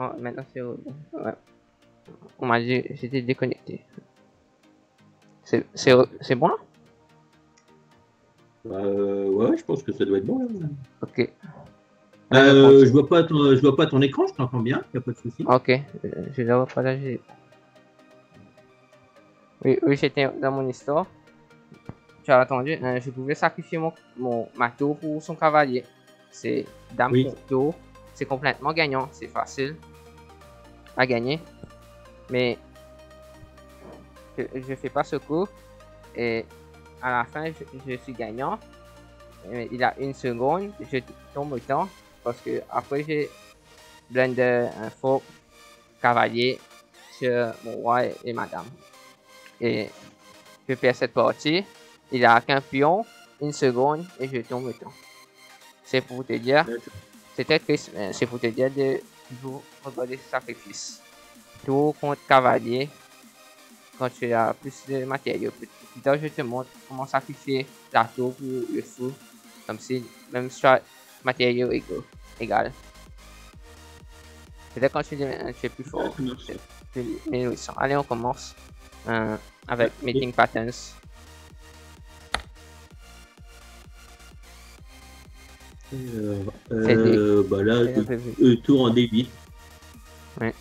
Oh, maintenant c'est... Ouais. On m'a dit j'étais déconnecté. C'est bon là? Ouais, je pense que ça doit être bon là. Ok. Je continue. Je vois pas ton écran, je t'entends bien, y a pas de souci. Ok, je dois partager. Oui, oui, j'étais dans mon histoire. Tu as attendu, je pouvais sacrifier ma tour pour son cavalier. C'est dame Oui. contre tour. C'est complètement gagnant. C'est facile à gagner. Mais je fais pas ce coup. Et à la fin, je suis gagnant. Il a une seconde. Je tombe au temps. Parce que après, j'ai blender un faux cavalier sur mon roi et madame. Et je perds cette partie. Il a qu'un pion, une seconde et je tombe au temps. C'est pour te dire, c'est très triste, mais c'est pour te dire de toujours regarder ce sacrifice. Tour contre cavalier, quand tu as plus de matériaux. Plus tard, je te montre comment sacrifier la tour pour le fou, comme si même soit matériaux égal. Peut-être quand tu es plus fort. Mais oui, allez, on commence avec Meeting Patterns. Bah là, tour en D8. Ouais.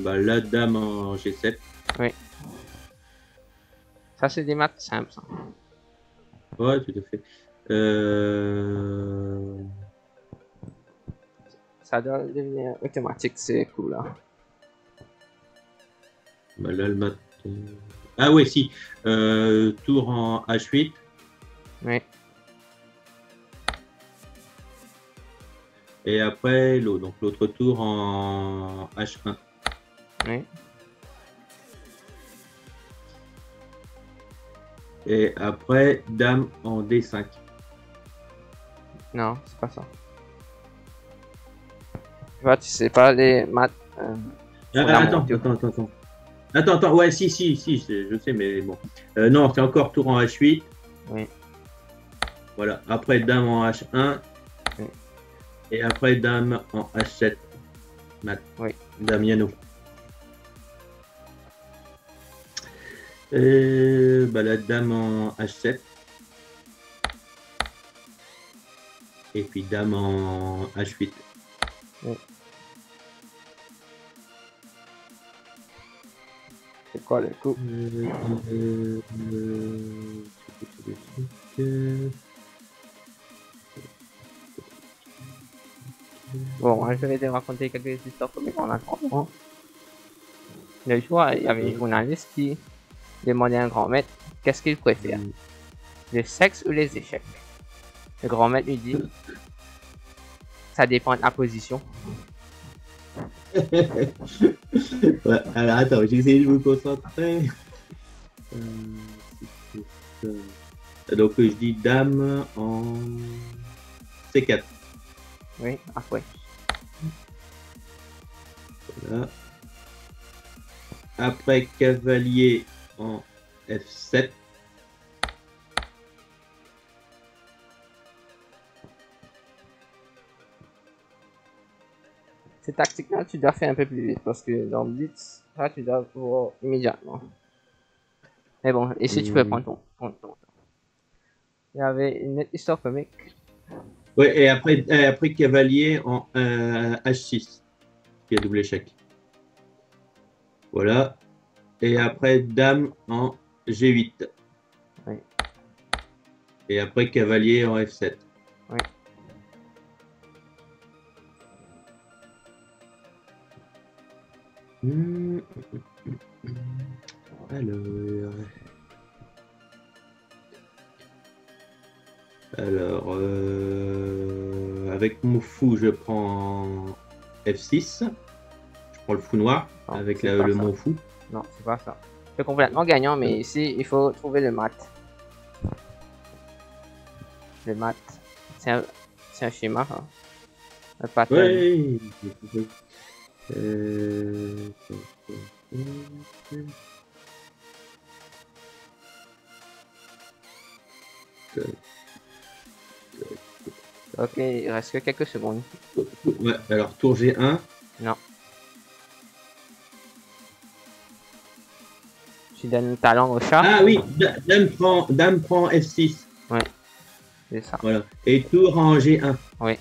Bah là, dame en G7. Oui. Ça, c'est des maths simples. Ça. Ouais, tout à fait. Ça doit devenir automatique, c'est cool. Là. Bah là, le mat. Ah ouais, si. Tour en H8. Oui. Et après, l'autre. Donc l'autre tour en H1. Oui. Et après, dame en D5. Non, c'est pas ça. Tu vois, tu sais pas les maths. Attends, ouais, si, je sais, mais bon. Non, c'est encore tour en H8. Oui. Voilà, après dame en H1. Oui. Et après dame en H7. Mat. Oui. Damiano. Bah, la dame en H7. Et puis dame en H8. Oui. C'est quoi le coup? Bon, je vais te raconter quelques histoires comiques en attendant. Le jour, il y avait un journaliste qui demandait à un grand-maître qu'est-ce qu'il préfère, le sexe ou les échecs. Le grand-maître lui dit ça dépend de la position. Ouais, alors attends, j'essaie de me concentrer. Donc je dis dame en C4. Oui, après. Voilà. Après cavalier en F7. Ces tactiques-là, tu dois faire un peu plus vite parce que dans Blitz, ça, tu dois voir immédiatement. Mais bon, ici, tu peux prendre ton temps. Il y avait une autre histoire comique. Oui, et après cavalier en H6, qui a double échec. Voilà. Et après dame en G8. Oui. Et après cavalier en F7. Oui. Alors, avec mon fou, je prends F6. Je prends le fou noir Non, avec le mon fou. Non, c'est pas ça. C'est complètement gagnant, mais ici, il faut trouver le mat. Le mat, c'est un schéma. Hein. Un pattern. Oui. Ok, il reste que quelques secondes. Ouais, alors tour G1. Non. Tu donnes ta langue au chat. Ah oui, dame prend F6. Ouais, c'est ça. Voilà. Et tour en G1. Oui.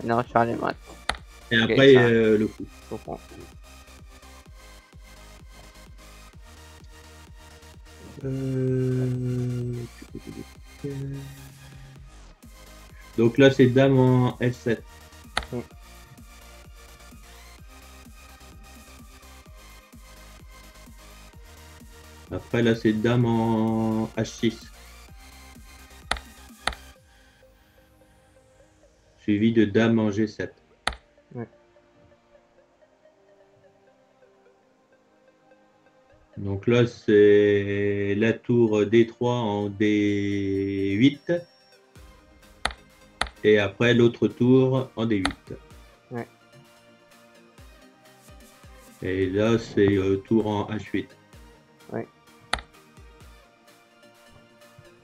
Non, tu as les maths. Et Ok, après, ça. le fou. Je comprends. Donc là, c'est dame en F7. Mm. Après, là, c'est dame en H6. Suivi de dame en G7. Ouais. Donc là, c'est la tour D3 en D8. Et après, l'autre tour en D8. Ouais. Et là, c'est tour en H8. Ouais.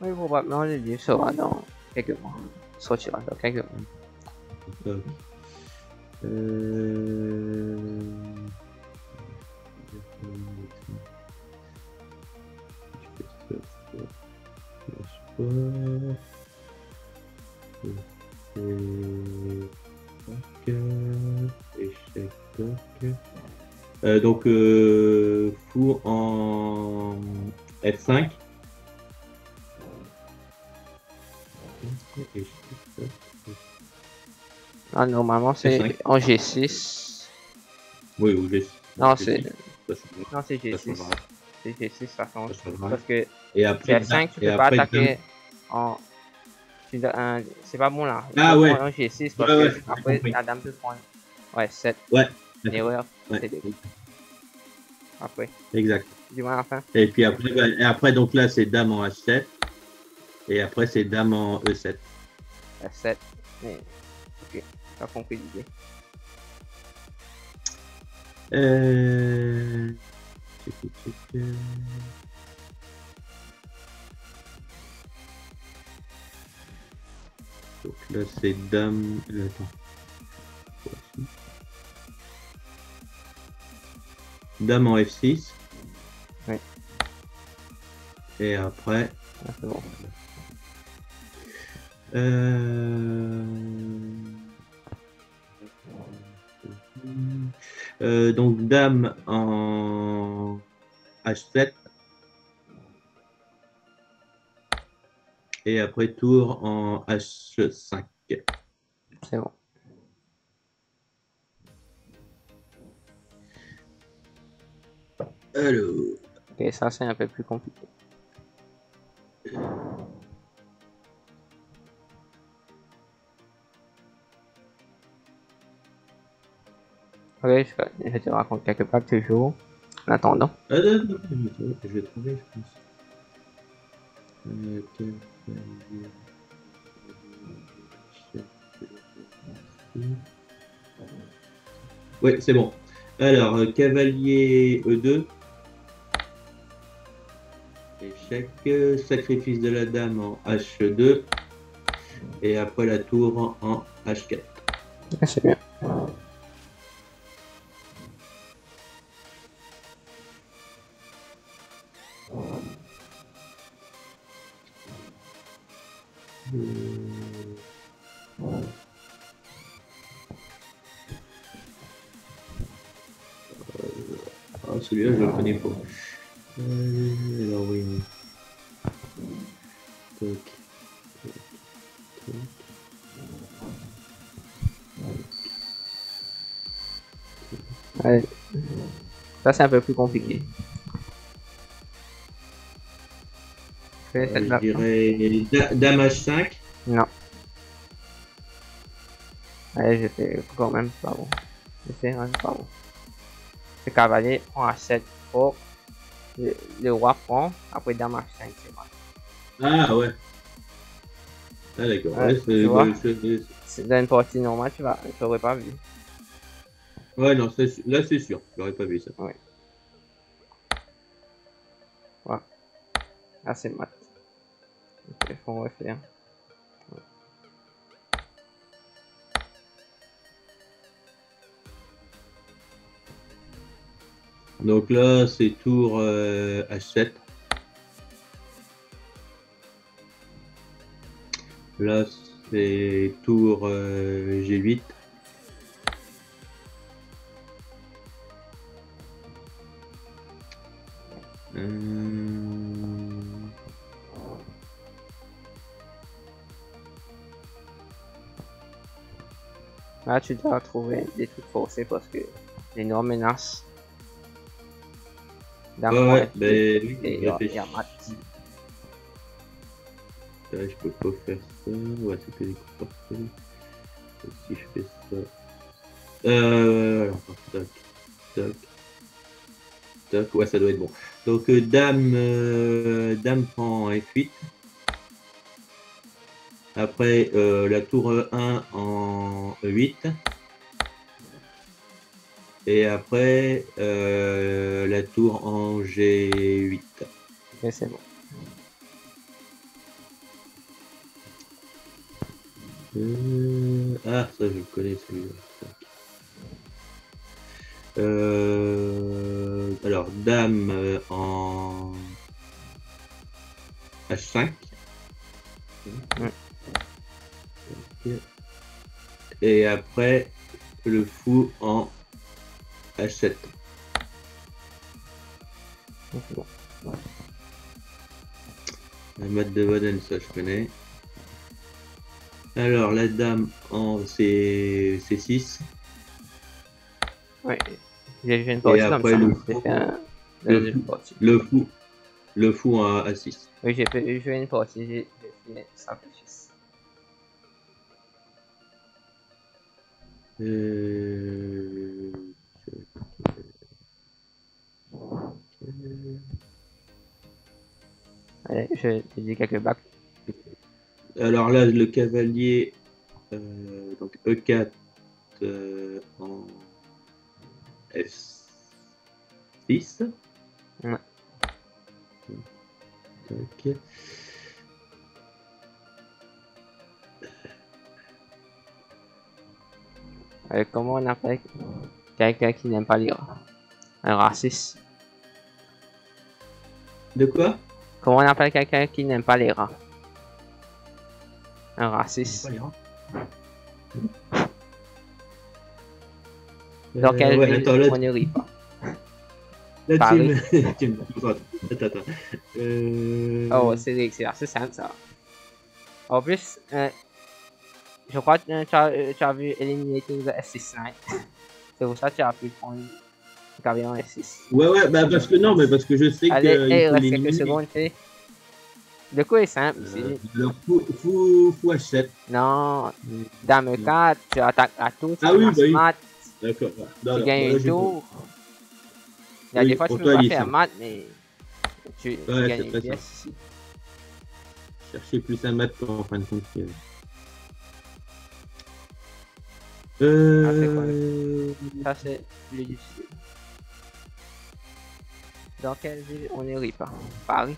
Oui, probablement, le livre sera dans quelques mois. Sortira dans quelques mois. Donc, donc fou en F5. Ah, normalement, c'est en G6. Oui, ou G6. Non, c'est Non, c'est G6. C'est G6, ça change. Parce que et après, G5, tu peux pas attaquer en. C'est pas bon là. Ah ouais. En G6 parce Ouais, que après la dame peut prendre. Ouais, 7. Ouais. L'erreur, Ouais. c'est des. Après. Exact. Dis-moi à la fin. Et puis après, donc là, c'est dame en H7. Et après, c'est dame en E7. F7. Mais. Ok, t'as compris l'idée. Donc là, c'est dame. Attends. Dame en F6. Oui. Et après. Ah, c'est bon. Donc dame en H7. Et après tour en H5. C'est bon. Alors. Ok, ça c'est un peu plus compliqué. Ok, je te raconte quelques packs toujours. En attendant. Je vais trouver, je pense. Oui, c'est bon. Alors, cavalier E2. Échec. Sacrifice de la dame en H2. Et après la tour en H4. C'est bien. Celui-là, je le connais pas. Alors, oui. Ouais. Ça c'est un peu plus compliqué. Je dirais dame H5. Non. Allez, je fais quand même pas bon. Je fais pas bon. Le cavalier prend H7 pour le roi prend, après dame H5, c'est moi. Ah ouais. Ah d'accord. Ouais, Ouais, tu vois, c'est dans une partie normale, tu n'aurais pas vu. Ouais, non, là c'est sûr, j'aurais pas vu ça. Ouais. Voilà. Là c'est mat. Il faut refaire. Donc là, c'est tour H7. Là, c'est tour G8. Là, tu dois trouver des trucs forcés parce que les noirs menacent. Ouais, ben oui, et il y a mat. Je peux pas faire ça. Ouais, c'est que des coups parfaits. Si je fais ça. Alors, tac, tac, tac. Ouais, ça doit être bon. Donc, dame prend F8. Après, la tour 1 en E8. Et après, la tour en G8. Mais c'est bon. Ah, ça, je le connais, celui-là. Alors, dame en H5. Et après, le fou en H7. Bon. La mat de Waden, ça je connais. Alors, la dame en C6. Ouais, j'ai fait une partie comme ça. Le fou en A6. Oui, j'ai fait une partie, j'ai fait ça plus 6. Allez, je te dis quelques bacs. Alors là, le cavalier, donc E4 en F6. Ouais. Okay. Comment on appelle quelqu'un qui n'aime pas lire? Un raciste. De quoi? Comment on appelle quelqu'un qui n'aime pas les rats? Un raciste. Dans quelle ville attends, là, on ne rit pas? Là, Paris. tu me... Attends. Oh, c'est assez simple ça. En plus, je crois que tu as vu éliminer tout le F6 Knight. C'est pour ça que tu as pu prendre le cavalier F6. Ouais, bah parce que non, mais parce que je sais que. Allez, il reste quelques secondes, tu sais. Le coup est simple ici. Le fou H7. Non, dame 4, tu attaques à tout, tu oui, bah oui. mat. D'accord. Tu gagnes un tour. Il y a des fois tu peux pas faire mat, mais tu gagnes une pièce ici. Chercher plus un mat en fin de compte. Ça c'est plus difficile. Dans quelle ville on ne rit pas? Paris.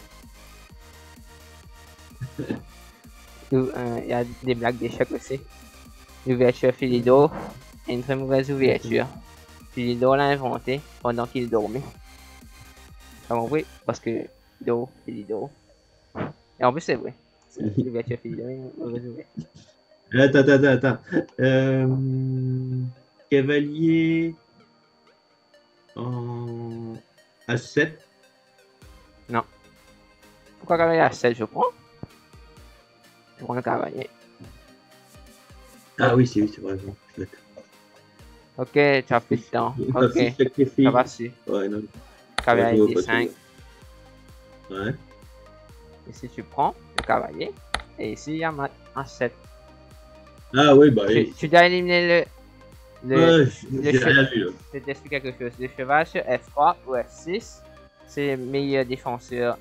Il y a des blagues d'échecs aussi. L'ouverture Philidor est une très mauvaise ouverture. Philidor l'a inventé pendant qu'il dormait. T'as compris? Parce que Philidor. Et en plus c'est vrai. L'ouverture Philidor est une mauvaise ouverture. Attends. Cavalier en H7. Non. Pourquoi cavalier H7 je prends? Je prends le cavalier. Ah oui, c'est vrai. Ok, tu as plus de temps. Ok, ça va si. Ouais, non. Cavalier D5. Ouais. Ici tu prends le cavalier. Et ici il y a mat H7. Ah oui, bah tu dois éliminer le j'ai rien vu là. Je t'explique quelque chose. Le cheval sur F3 ou F6, c'est le meilleur défenseur.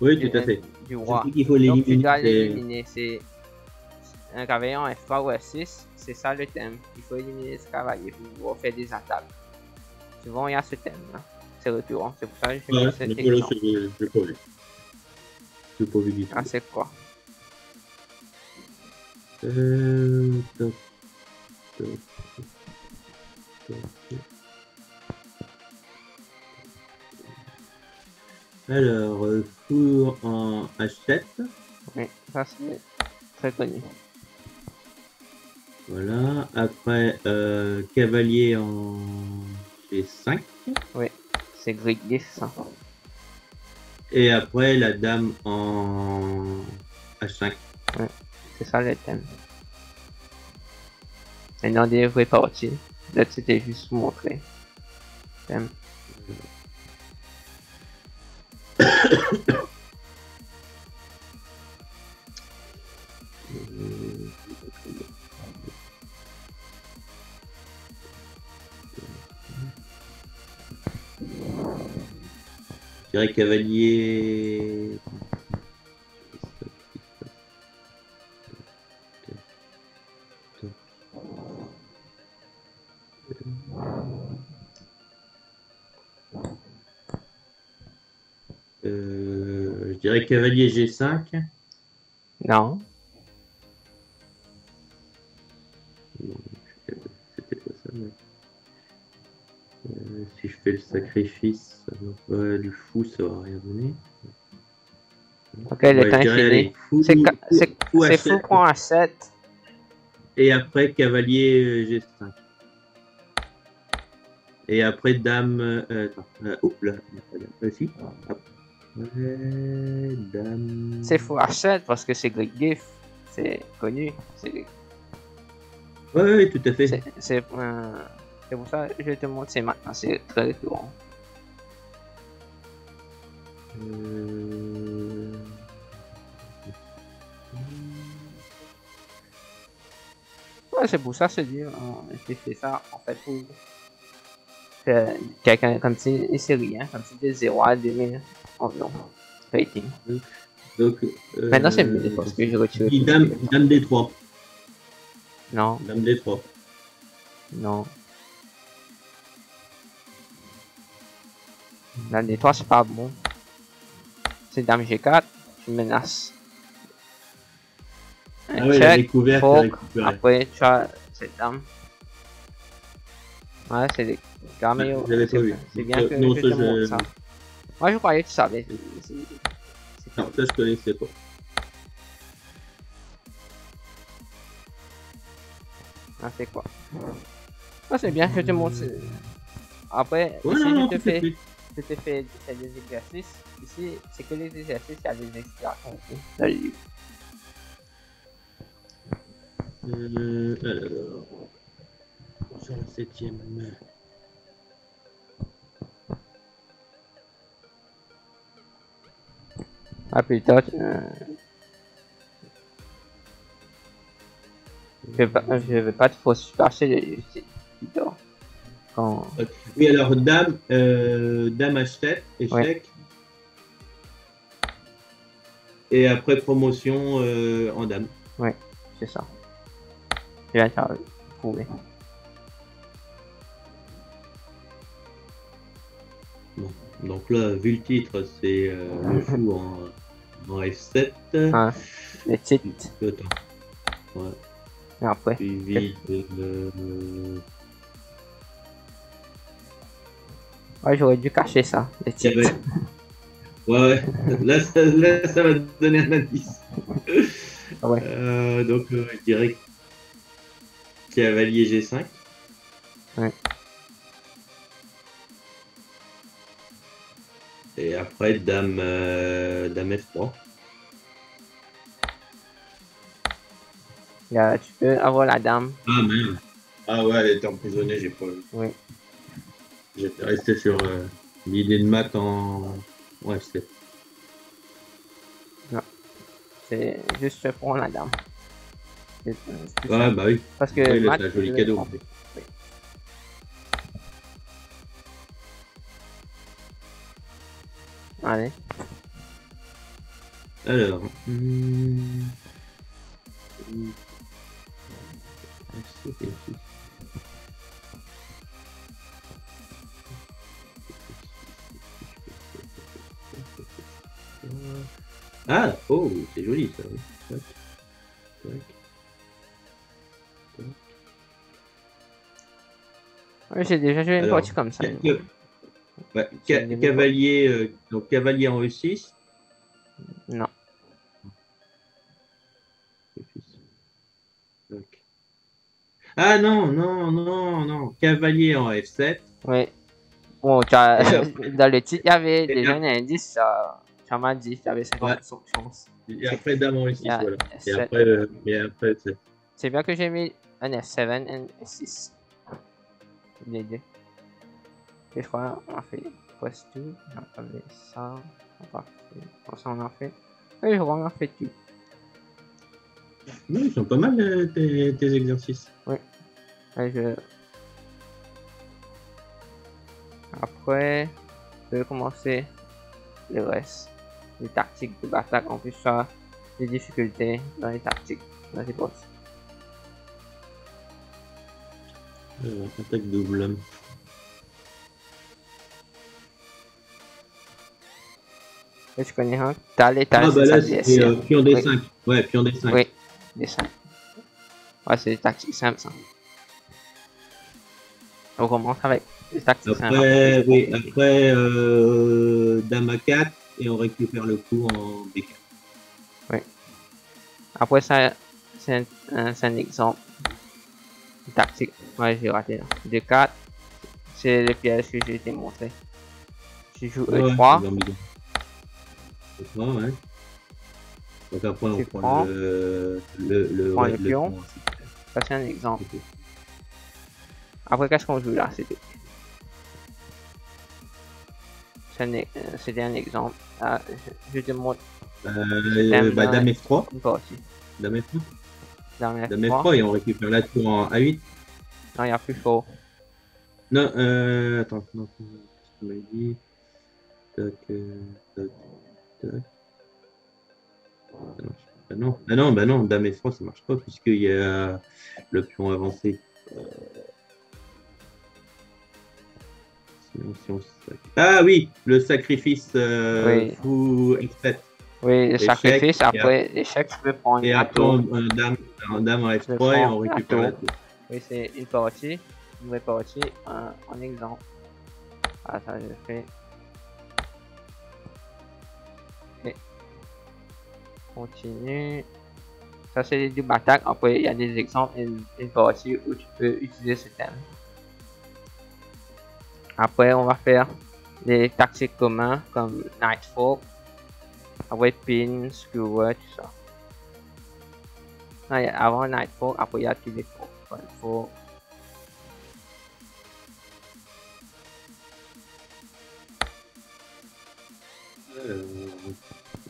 Oui, tout à fait. Du roi. Il faut l'éliminer. Donc tu dois l'éliminer. C'est un cavalier en F3 ou F6, c'est ça le thème. Il faut éliminer ce cavalier pour faire des attaques. Souvent il y a ce thème là. C'est récurrent. C'est pour ça que je fais cette technique. j'ai pas vu du tout. Ah, c'est quoi? Toc, toc, toc, toc. Alors, four en H7. Oui, ça c'est très connu. Voilà. Après, cavalier en G5. Oui, c'est Great Gift, ça. Et après, la dame en H5. Ouais, c'est ça le thème. Maintenant, des vraies parties. Là, c'était juste pour montrer. Thème. Je dirais cavalier. Je dirais cavalier G5. Non. C'était pas ça, mais... si je fais le sacrifice, ça va pas du fou, ça va rien donner. Ok, le Ouais, temps je est dirais, fini. C'est fou pour un 7. Et après, cavalier G5. Et après, dame. Attends. Oh là, si. Après, dame. C'est fou H7 parce que c'est Great Gift. C'est connu. Ouais, tout à fait. C'est pour ça que je te montre, c'est maintenant, c'est très courant. Ouais, c'est pour ça, se dire, j'ai fait ça en fait pour quelqu'un comme si il sait rien, comme si de 0 à 2000 environ. Rating. Donc, Maintenant c'est mieux parce que je retire. Dame D3. Non. Dame D3. Non. Dame D3 c'est pas bon. C'est Dame G4, tu menaces. Ah ouais, la découverte, après tu as cette dame. Ouais, c'est des caméos. C'est bien que non, je te montre ça. Moi je croyais que tu savais. Non, ça je connaissais pas. Ah, c'est quoi? Ah, c'est bien que je te montre. Après, Ouais, ici non, je te fais des exercices. Ici, c'est que les exercices, il y a des explications dans le livre. Alors, sur la 7e. Ah, putain, je vais pas te forcer passer le livre. Quand... Oui, alors dame, dame H7, échec. Ouais. Et après promotion en dame. Ouais, c'est ça. Je viens de faire prouver. Bon. Donc là, vu le titre, c'est le fou en F7. Ah, le titre. Attends. Ouais. Et après. Suivi Ouais, j'aurais dû cacher ça, le titre. Ouais, là, ça va te donner un indice. Ouais. Donc, je dirais cavalier G5. Ouais. Et après, dame F3. Là, tu peux avoir la dame. Ah, merde. Ah ouais, elle était emprisonnée, j'ai pas vu. Oui. J'étais resté sur l'idée de maths en F7. Non. C'est juste pour la dame. Ouais, bah oui. Parce que oui, c'est un joli cadeau. Oui. Allez. Alors. Ah, oh, c'est joli ça. Oui. Tac, tac, tac. Oui, j'ai déjà joué une Alors, partie comme ça. ouais, C'est une de mes parties. cavalier, donc cavalier en E6. Non. Tac. Ah non, non, non, non. Cavalier en F7. Oui. Bon, Et après, dans le titre, il y avait et déjà ap- un indice. Ça m'a dit qu'il y avait ouais, 50% de chance. et après dame en Il y E6, a voilà. F7. Et après F7. C'est bien que j'ai mis un F7 et un F6. Les deux. Et je crois qu'on a fait presque tout. On a fait ça. On a fait. Ça, on a fait. Oui, je crois qu'on a fait tout. Oui, ils sont pas mal tes exercices. Oui. Et après, je vais commencer le reste. Les tactiques de bataille, en plus ça, les difficultés dans les tactiques. Dans les boss. Attaque double. Et je connais un. T'as Ah c'est bah ça, là, c'est DSR. pion Oui, D5. Ouais, pion D5. oui, des 5. Ouais, c'est des tactiques simples, ça. On commence avec des tactiques simples. Après, oui, après dame à 4 et on récupère le coup en B4. Oui. Après ça, c'est un exemple. Une tactique. Ouais, j'ai raté là. D4, c'est les pièges que j'ai été montré. Je joue Ouais, E3, dans bidon. E3, ouais. Donc après, on tu prend prends, prends ouais, le le pion. pion. Ça, c'est un exemple. Ok. Après, qu'est-ce qu'on joue là? C'était un exemple. Ah, je te montre ce thème-là Dame F3. une partie. Dame F3. Dans Dame F3, F3 et on récupère la tour en A8. non, il y a plus fort. Non, attends, non, qu'est-ce qu'on m'a dit? Tac, tac, tac. Ah non, ah non, bah non, Dame F3, ça marche pas puisqu'il y a le pion avancé. Sinon, si on ah oui, le sacrifice Oui, fou express. oui, le Échec. sacrifice. Après, l'échec, tu peux prendre Et la après, tour. dame en Tu peux F3 et prendre on la récupère tour. la tour. Oui, c'est une partie. Une vraie partie. Un exemple. Ah, ça, je fais. Et continue. Ça, c'est les deux batailles. Après, il y a des exemples. Une partie où tu peux utiliser ce thème. Après, on va faire des tactiques communs comme Nightfall. Après, Pin, Skewer, tout ça. Non, avant Nightfall, après, il y a tous les forts.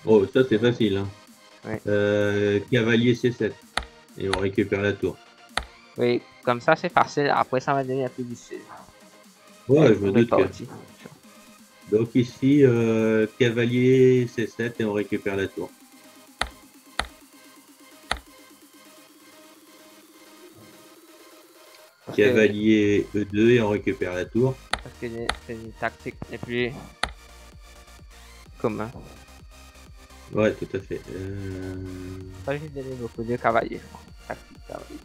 Oh, ça c'est facile. Hein. Oui. Cavalier C7. Et on récupère la tour. Oui, comme ça, c'est facile. Après, ça va devenir plus difficile. Ouais, Avec je une me vraie doute que. partie. Donc ici, cavalier C7 et on récupère la tour. Parce Cavalier E2 et on récupère la tour. que c'est une tactique les plus communes. Ouais, tout à fait. Ça, j'ai donné beaucoup de cavaliers. Tactique cavalier.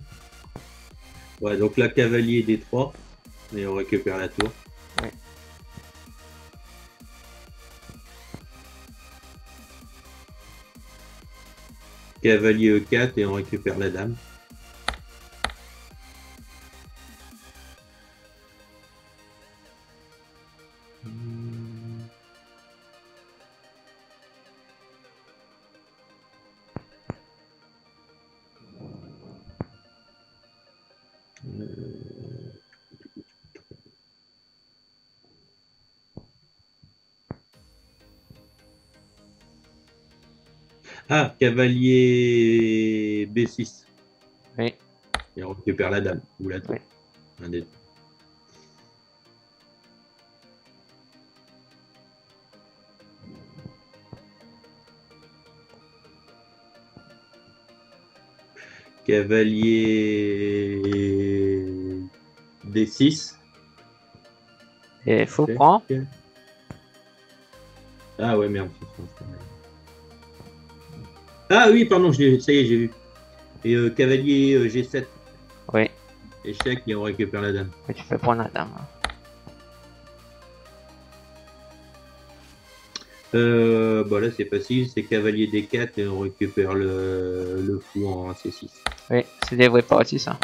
Ouais, donc là, cavalier D3 et on récupère la tour. Oui. Cavalier E4 et on récupère la dame. Ah, cavalier B6. Oui. Et on récupère la dame ou la tour. Oui. Un des deux. Cavalier D6. Et faut prendre. Ah ouais, merde. Ah oui, pardon, ça y est, j'ai vu. Et cavalier G7, Oui, échec et on récupère la dame. mais tu fais prendre la dame. Hein. Bah là, c'est facile, c'est cavalier D4 et on récupère le fou en C6. Oui, c'est des vraies parties ça.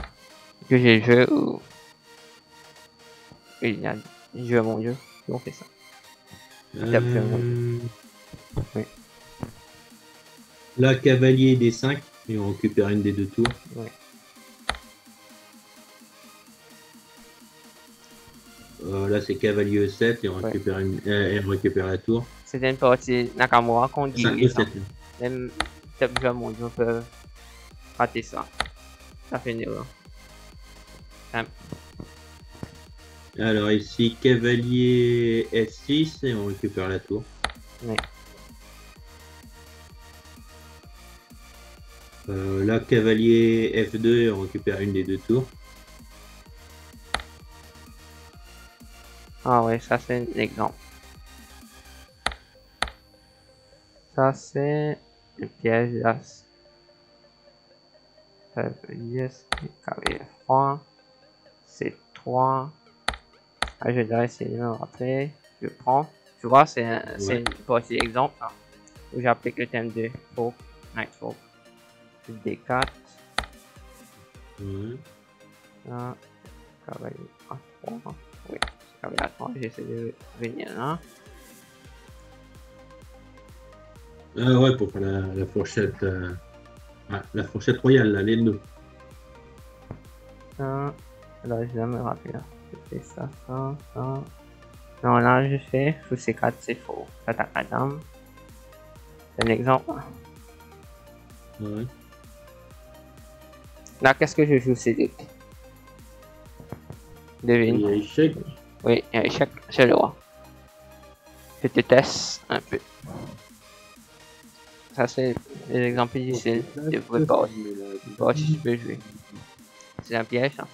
Que j'ai joué où il y a joué à mon jeu, et on fait ça. Oui. Là, cavalier D5 et on récupère une des deux tours. Oui. Là, c'est cavalier E7 et on récupère, et on récupère la tour. C'était une partie Nakamura contre Guy. Même top joueurs mondiaux peuvent rater ça. Ça fait une erreur. Alors ici, cavalier F6 et on récupère la tour. Oui. Là, cavalier F2 et on récupère une des deux tours. Ah ouais, ça c'est un exemple. Ça c'est un piège d'as. Yes, cavalier F3. C3. Ah, je dois essayer de me rappeler. Je prends. Tu vois, c'est une partie exemple hein, où j'applique le thème de Folk, Night Folk. D4. Là, cavalier A3. Oui, cavalier A3, j'essaie de venir là. Ouais, pour faire la fourchette. La fourchette royale, là, les deux. Ça. Là, je dois me rappeler là. Je fais ça, ça, ça. Non, là, je fais sous C4, c'est faux. J'attaque la dame. C'est un exemple. Ouais. Là, qu'est-ce que je joue, c'est devine. Il y a échec. Oui, il y a échec, c'est le roi. Je te teste un peu. Ça, c'est des exemples difficiles de vraies parties si tu peux jouer. C'est un piège, hein.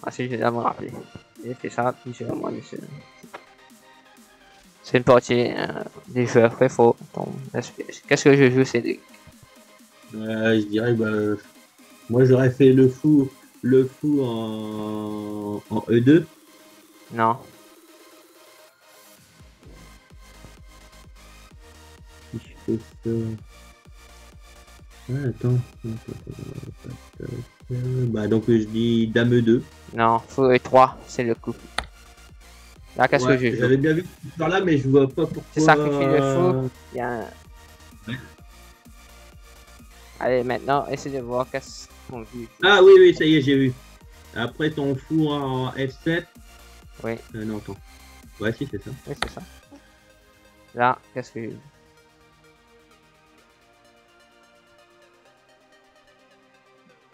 Ensuite, je dois me rappeler. J'ai fait ça, puis je vais moi dessus. C'est une partie des joueurs très forts. Qu'est-ce que je joue, Cédric? Je dirais, bah, moi j'aurais fait le fou en E2. Non. Si je fais ça. Ah, attends. Bah, donc je dis dame E2. Non, fou E3, c'est le coup. Là, qu'est-ce que je joue? J'avais bien vu par là, mais je vois pas pourquoi. Tu sacrifies le fou. Il y a un... Ouais. Allez, maintenant, essaie de voir qu'est-ce qu'on joue. Ah oui, ça y est, j'ai vu. Après ton fou en F7. Oui. Non, attends. Ouais, si, c'est ça. Oui, c'est ça. Là, qu'est-ce que je joue?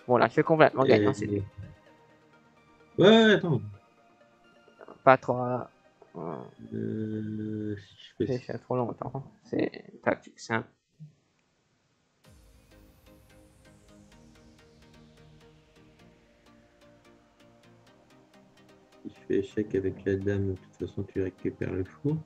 Bon, là, je suis complètement gagnant, c'est lui. Ouais, attends. Pas trop. Si je fais C'est trop longtemps. C'est tactique simple. Si je fais échec avec la dame, de toute façon, tu récupères le fou.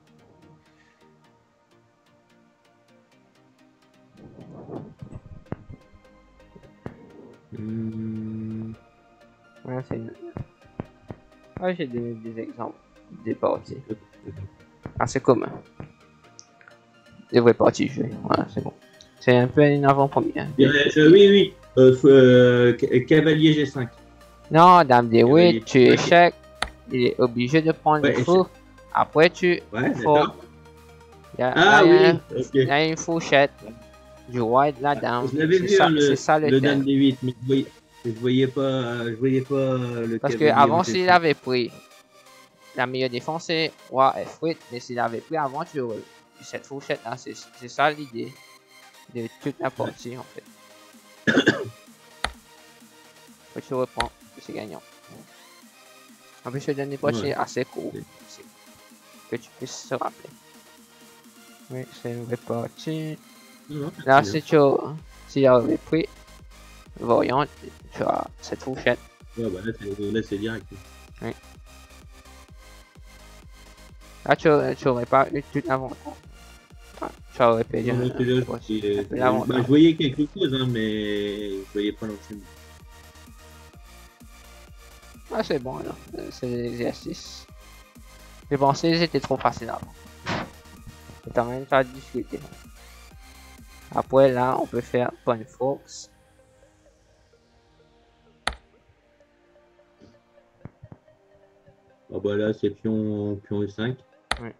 Ouais, c'est une... Ouais, j'ai des exemples des parties. Ah, c'est commun. Des vraies parties jouées. Voilà, c'est bon. C'est un peu une avant-première. Oui. Cavalier G5. Non, dame D8, tu échecs. Il est obligé de prendre le fou. Après, tu. Ouais, d'accord. Il y a une fourchette du roi et de la dame. Je l'avais vu, c'est ça le dame D8, mais je voyais pas le parce que avant, s'il avait pris la meilleure défense, c'est roi F8, mais s'il avait pris avant, tu aurais cette fourchette là. C'est ça l'idée de toute la partie en fait. Tu reprends, c'est gagnant. En plus, je te donne des parties assez courtes que tu puisses te rappeler. Oui, c'est une vraie partie. Là, si tu avais pris voyant, tu as cette fourchette. Ouais, bah là c'est direct. Oui. Là, tu aurais pas eu tout l'avantage. Ça aurait perdu Non, c'est là, un peu bah, l'avantage. je voyais quelque chose, hein, mais je voyais pas l'enchaînement. Ah, c'est bon alors. C'est l'exercice. J'ai pensé que c'était trop facile avant. C'est quand même pas discuter. Après là, on peut faire point force. Ah bah là, c'est pion E5. Oui.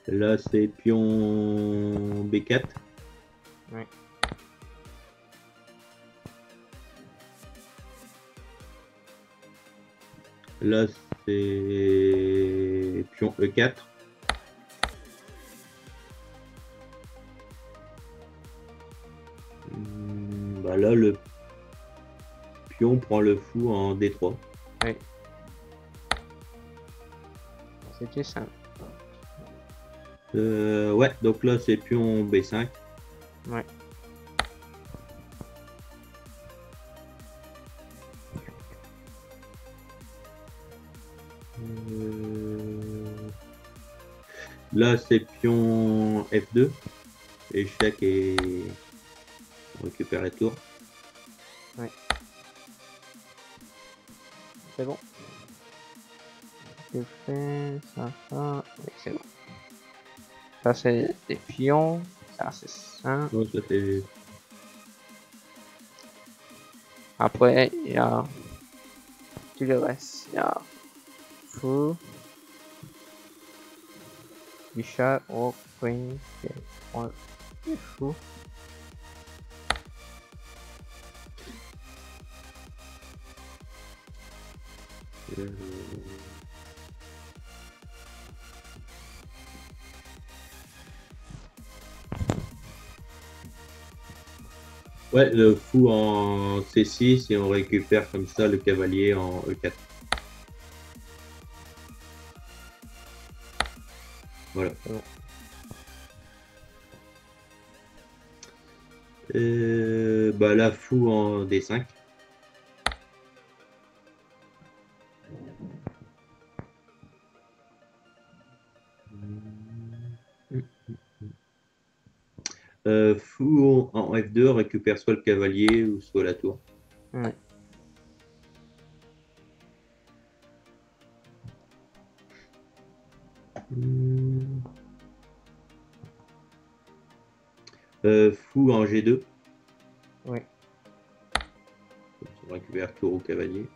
Là, c'est pion B4. Oui. Là, c'est pion E4. Bah là, le pion prend le fou en D3. Oui. C'était simple. Ouais, donc là, c'est pion B5. Oui. Là, c'est pion F2. Échec et on récupère la tour. Oui. C'est bon. Je fais ça, ça. Oui, c'est bon. Ça, c'est des pions. Ça, c'est ça. Ouais, ça, c'est... Après, il y a tout le reste. Il y a fou, bishop, rook, queen, fou. Euh, Ouais, le fou en C6 et on récupère comme ça le cavalier en E4. Voilà. Bon. Bah là, fou en D5. Fou en F2 récupère soit le cavalier ou soit la tour. Ouais. Fou en G2. Oui. On récupère tour ou cavalier.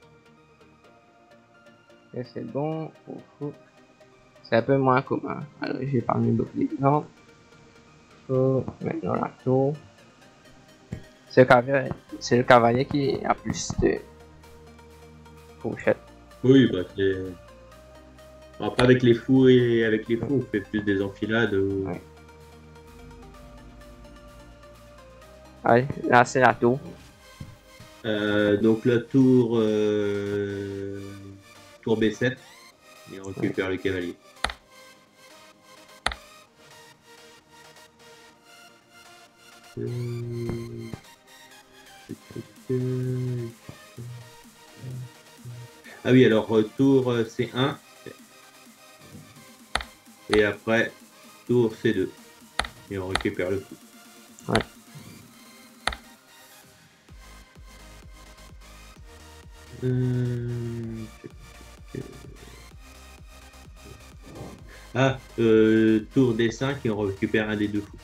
Et c'est bon. Fou. C'est un peu moins commun. Alors, j'ai parlé d'autres exemples. Maintenant la tour. C'est le cavalier qui a plus de fourchettes. Oui, bah c'est... Après, avec les fous et avec les fous, on fait plus des enfilades. Oui. Allez, là c'est la tour. Donc la tour, tour B7 et on récupère le cavalier. Ah oui, alors tour C1 et après tour C2 et on récupère le fou. Ouais. Ah, tour D5 et on récupère un des deux fous.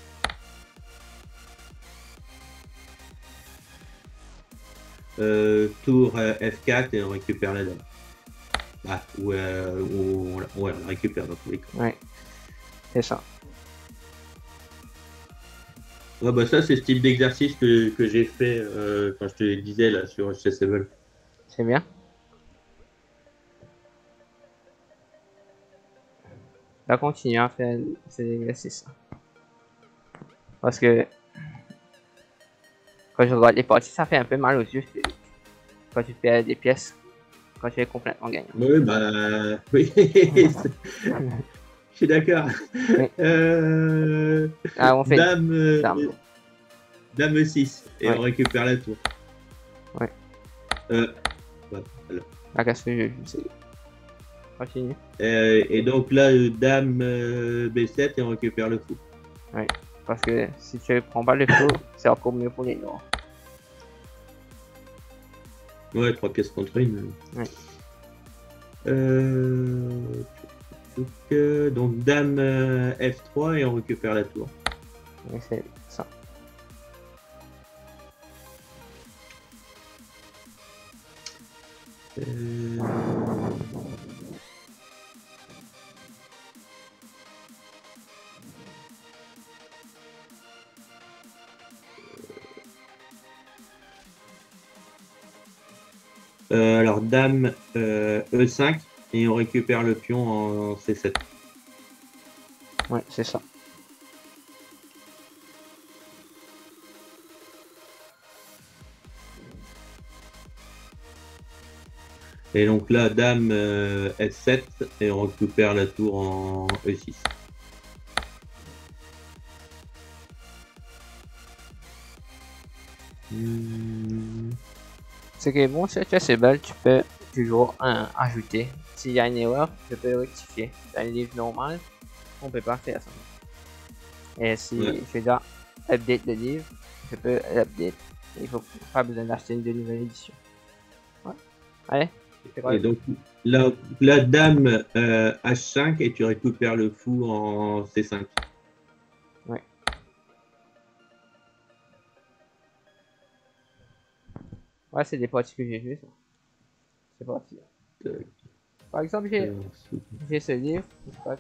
Tour F4 et on récupère la dame. Ah, ouais, on la récupère dans tous les cas. Ouais, c'est ça. Ouais, bah ça, c'est ce type d'exercice que j'ai fait quand je te disais là sur Chessable. C'est bien. Là, continue à faire ces exercices. Parce que quand je regarde les parties, ça fait un peu mal aux yeux quand tu perds des pièces, quand tu es complètement gagnant. Oui, bah oui, je suis d'accord. Oui. Ah, on fait Dame, dame. dame 6 et Ouais. on récupère la tour. Ouais. Ouais, alors. Là, qu'est-ce que je sais. Continue. Et donc là, dame B7 et on récupère le fou. Oui. Parce que si tu prends pas le fou, c'est encore mieux pour les noirs. Ouais, 3 pièces contre une. Oui. Donc dame F3 et on récupère la tour. Oui, c'est ça. Alors dame E5 et on récupère le pion en C7. Oui, c'est ça. Et donc là, dame S7 et on récupère la tour en E6. Ce qui est bon, c'est que ces balles, tu peux toujours ajouter. S'il y a une erreur, je peux rectifier. Dans le livre normal, on peut pas faire ça. Et si je dois update le livre, je peux l'update. Il faut pas besoin d'acheter une nouvelle édition. Ouais. Allez. Et donc la dame H5 et tu récupères le fou en C5. Ouais. Ouais, c'est des parties que j'ai vues, ça. C'est parti. Par exemple, j'ai ce livre, je sais pas,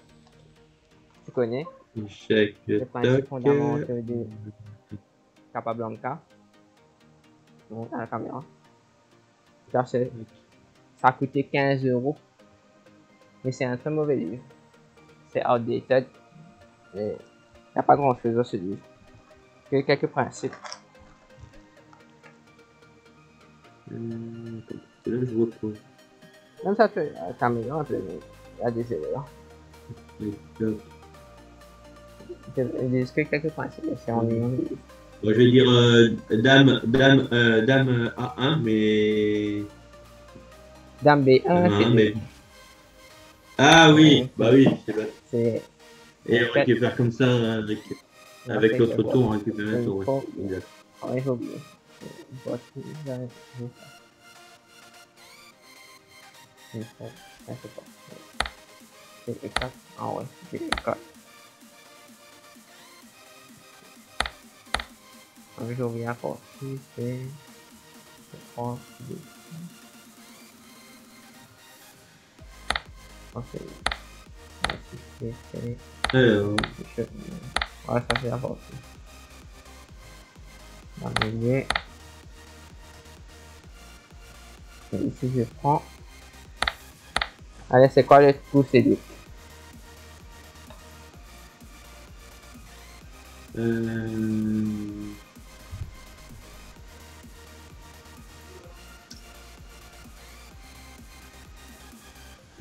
tu connais. Échec, Les principes fondamentaux de Capablanca. Donc, à la caméra. Ça a coûté 15 €. Mais c'est un très mauvais livre. C'est outdated. Il n'y a pas grand chose dans ce livre. Que quelques principes. Là, je vois pas. Même ça, la caméra, il y a des erreurs. Ils disent que quelques principes, mais c'est en ligne. Bon, je vais dire dame A1, mais. Dame B1, mais... Ah oui, bah oui, c'est vrai. Et on récupère comme ça avec l'autre tour, on récupère la tour. Ouais, j'ai oublié. C'est exact. Ah ouais, c'est exact. Je reviens encore. C'est 3, 2. Ok. Ouais, ça c'est la force. Dans le milieu. Et ici je prends. Allez, c'est quoi le coup, c'est lui?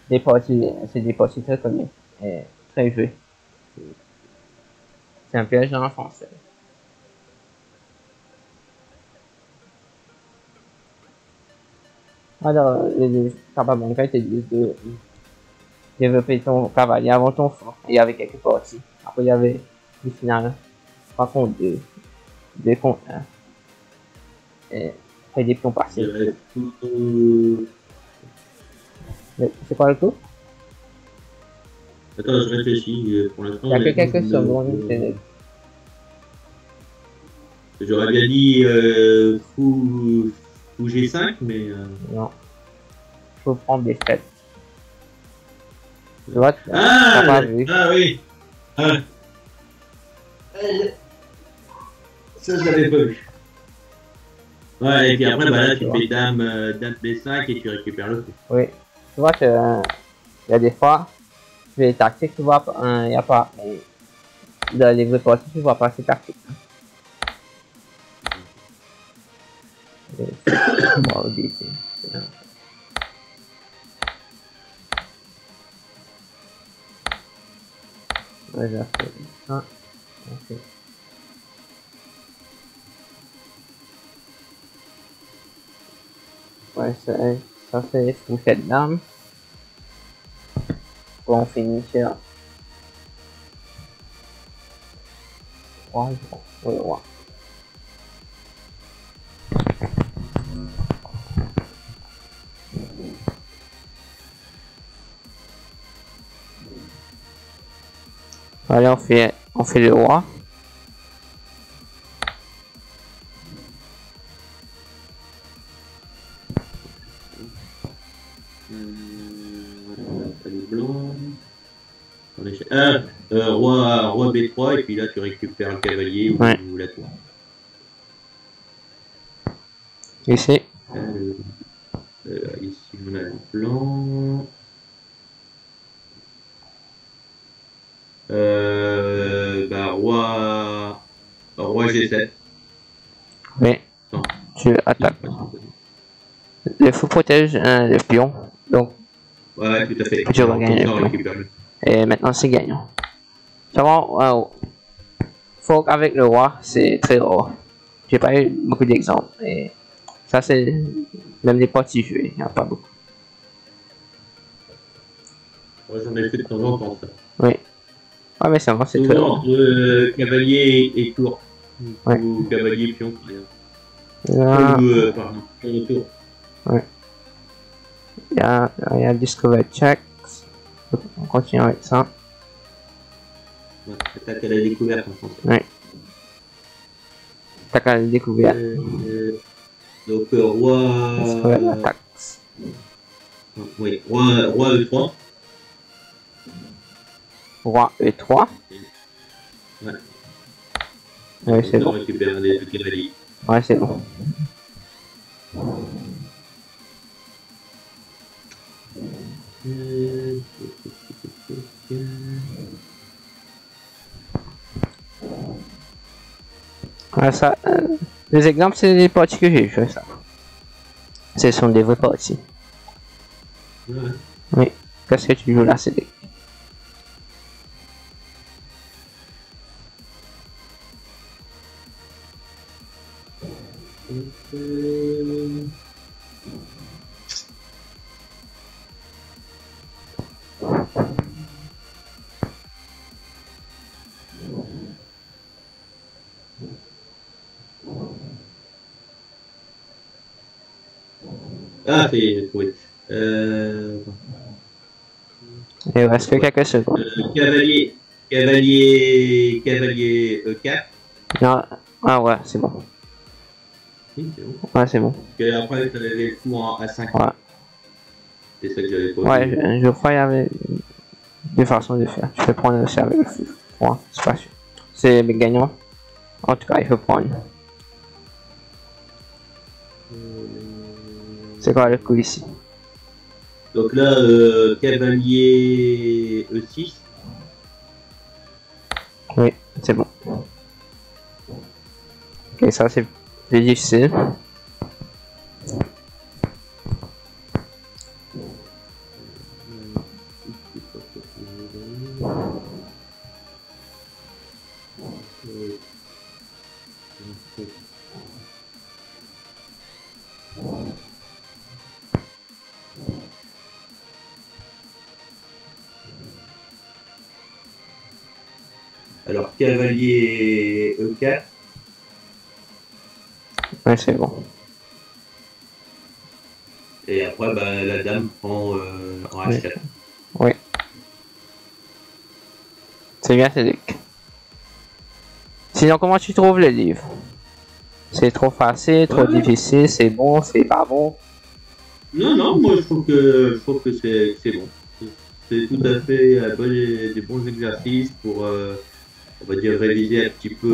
Des parties, c'est des parties très connues et très jouées. C'est un piège en français. Alors, les Capablanca te disent de développer ton cavalier avant ton fort. Il y avait quelques parties. Après, il y avait du final 3 contre 2, 2 contre 1. Et après des pions passés. C'est quoi le coup? Attends, je réfléchis. Pour l'instant, il y a que quelques secondes. J'aurais bien dit fou G5, mais. Non. Il faut prendre des 7. Tu vois, tu n'as pas vu. Ah oui. Ah. Ça, je l'avais pas vu. Ouais, et puis après, bah, là, tu fais dame B5 et tu récupères le coup. Oui. Tu vois que il y a des fois, tu fais les tactiques, tu vois, il n'y a pas. Dans les vraies parties, tu vois pas ces tactiques. Ouais, j'ai fait ça. Ok. Ouais, ça c'est fou cette dame. on finit là. Ouais, ouais, ouais. Allez, on fait le roi. Les blancs. Roi B3, et puis là tu récupères le cavalier ou la tour. Ici. Ici on a le blanc. Roi G7. Oui. Non. Tu attaques. Le fou protège le pion. Donc. Ouais, tout à fait. Tu regagnes le pion. Et maintenant c'est gagnant. Ça va, faut qu'avec le roi, c'est très rare. J'ai pas eu beaucoup d'exemples. Et ça, c'est même les parties jouées, il n'y a pas beaucoup. Moi, j'en ai fait de temps en temps, ça. Oui. Ah, mais c'est vrai, c'est très rare. Entre cavalier et tour. Ouais. Ou cavalier pion, pardon, pion de tour. Ouais. Il y a Discover Checks. On continue avec ça. Ouais, attaque à la découverte en français. Oui. Attaque à la découverte. Donc, roi. Discover l'attaque. Oui, roi E3. Roi E3. Ouais. Oui, c'est bon. Récupérer des cavaliers. Ouais, c'est bon. Ouais, ça, les exemples, c'est les parties que j'ai joué, ça. Ce sont des vraies parties. Ouais. Oui. Qu'est-ce que tu joues là, c'est des... Ah, c'est trouvé. Il reste que quelques secondes. Cavalier E4. Non, ah ouais, c'est bon. Oui, c'est bon. Ouais, c'est bon. Et après, tu avais le coup en A5. Ouais. C'est ça que j'avais pas Ouais, vu. je crois qu'il y avait deux façons de faire. Je peux prendre aussi avec le fou. Ouais, c'est pas sûr. C'est gagnant. En tout cas, il faut prendre. C'est quoi le coup ici? Donc là, cavalier E6. Oui, c'est bon. Ok, ça c'est plus difficile. Alors, cavalier E4. Ouais, c'est bon. Et après, bah, la dame prend en H4. Oui. C'est bien, Cédric. Sinon, comment tu trouves le livre? C'est trop facile, trop difficile, c'est bon, c'est pas bon? Non, moi je trouve que c'est bon. C'est tout à fait des bons exercices pour, on va dire, réviser un petit peu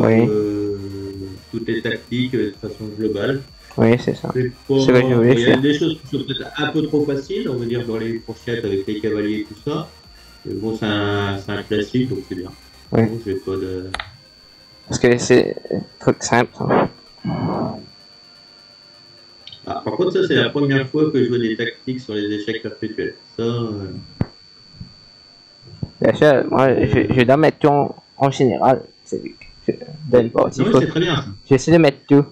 toutes les tactiques de façon globale. Oui, c'est ça. C'est ce que je voulais faire. Il y a des choses qui sont peut-être un peu trop faciles, on va dire, dans les fourchettes avec les cavaliers et tout ça. Mais bon, c'est un classique, donc c'est bien. Oui. Bon, j'ai pas de... Parce que c'est un truc simple. Hein. Ah, par contre, ça, c'est la première fois que je vois des tactiques sur les échecs perpétuels. Ça... Bien sûr, moi, je dois mettre tout en général. C'est très bien. J'essaie de mettre tout.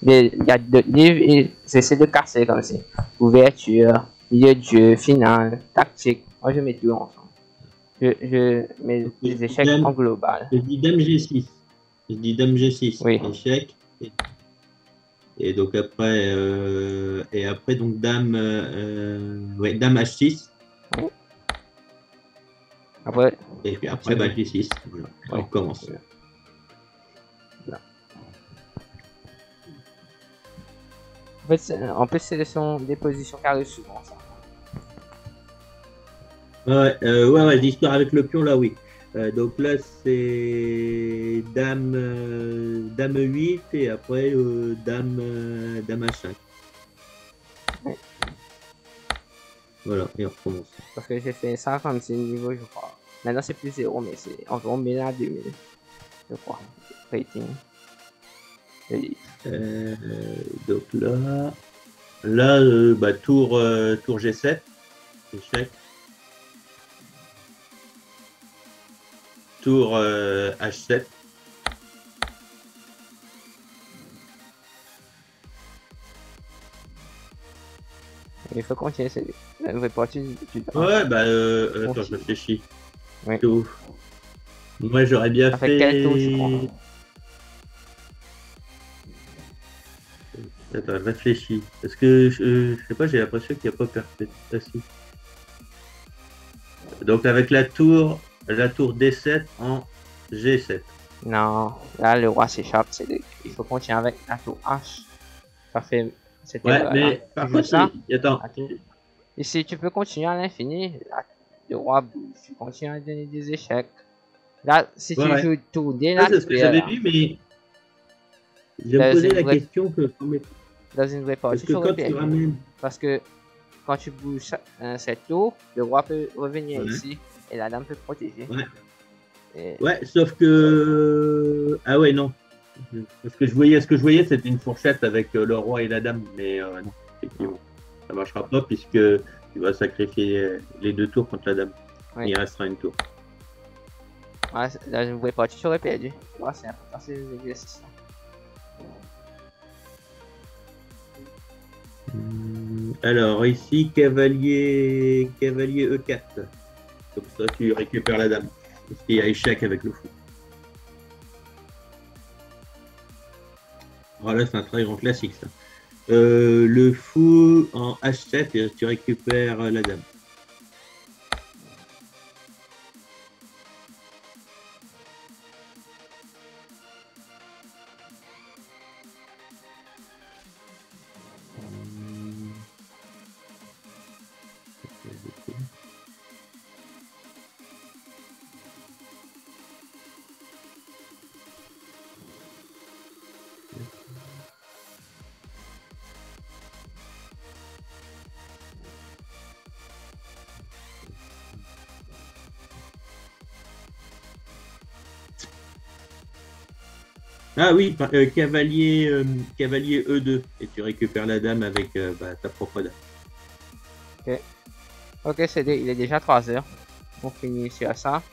Il y a d'autres livres et j'essaie de casser comme ça. Ouverture, milieu de jeu, finale, tactique. Moi, je mets tout ensemble. Je mets Donc, les échecs en global. Je dis dame G6. Je dis dame G6. Oui. Échec. Et donc après, donc dame, ouais, dame H6. Après. Et puis après, bah, G6. Voilà. Oui. On recommence. Là. En fait, ce sont des positions carrées souvent, ça. Ouais, l'histoire avec le pion, là, oui. Donc là, c'est dame 8 et après dame H5. Ouais. Voilà, et on recommence. Parce que j'ai fait ça comme c'est niveau, je crois. Maintenant, c'est plus 0, mais c'est environ 1000 à 2000. Je crois. Rating. Donc là, bah, tour G7. Échec. Tour H7. Il faut continuer, c'est la nouvelle partie du Ouais, bah, attends, je réfléchis. Oui. Tout. Moi, j'aurais bien ça fait. Quel tour, tu crois? Attends, je réfléchis. Parce que je sais pas, j'ai l'impression qu'il n'y a pas parfait. Ah, si. Donc avec la tour D7 en G7. Non, là le roi s'échappe, il faut continuer avec la tour H. Ça fait. Ouais, mais par contre, ça. Attends. Ici, tu peux continuer à l'infini. Le roi bouge, tu continues à donner des échecs. Là, si tu joues tour D, là, c'est ce que j'avais vu, mais je me posais la question que dans une vraie partie, parce que quand tu bouges cette tour, le roi peut revenir ici et la dame peut protéger. Ouais, sauf que ah ouais, non. Parce que ce que je voyais, c'était une fourchette avec le roi et la dame, mais non, effectivement, ça marchera pas puisque tu vas sacrifier les deux tours contre la dame. Oui. Il restera une tour. Ouais, dans une vraie partie, tu aurais perdu. Ouais, c'est important ces exercices-là. Alors ici, cavalier E4. Comme ça, tu récupères la dame. Parce qu'il y a échec avec le fou. Voilà, c'est un très grand classique, ça. Le fou en H7 et tu récupères la dame. Ah oui, cavalier E2 et tu récupères la dame avec ta propre dame. Ok, ok, il est déjà 3 heures. On finit sur ça.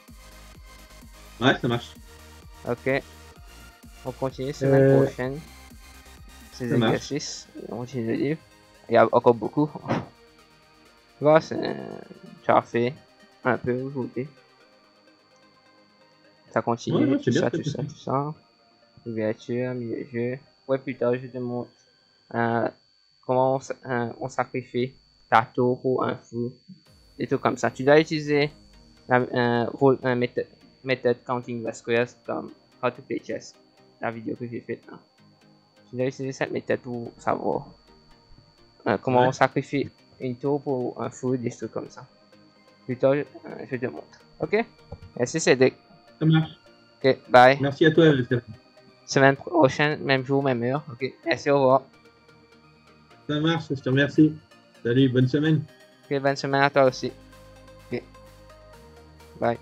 Ouais, ça marche. Ok, on continue semaine prochaine. Ces exercices, on continue le livre. Il y a encore beaucoup. Là, tu as fait un peu aujourd'hui. Ça continue, tout ça. Ouverture, milieu jeu. Ouais, plus tard, je te montre comment on sacrifie ta tour pour un fou. Des trucs comme ça. Tu dois utiliser la méthode Counting the Squares comme How to Play Chess, la vidéo que j'ai faite. Tu dois utiliser cette méthode pour savoir comment on sacrifie une tour pour un fou, des trucs comme ça. Plus tard, je te montre. Ok? Merci Cédric. Ça marche. Ok, bye. Merci à toi, Stéphane. Semaine prochaine, même jour, même heure. Ok, merci, au revoir. Ça marche, je te remercie. Salut, bonne semaine. Ok, bonne semaine à toi aussi. Ok, bye.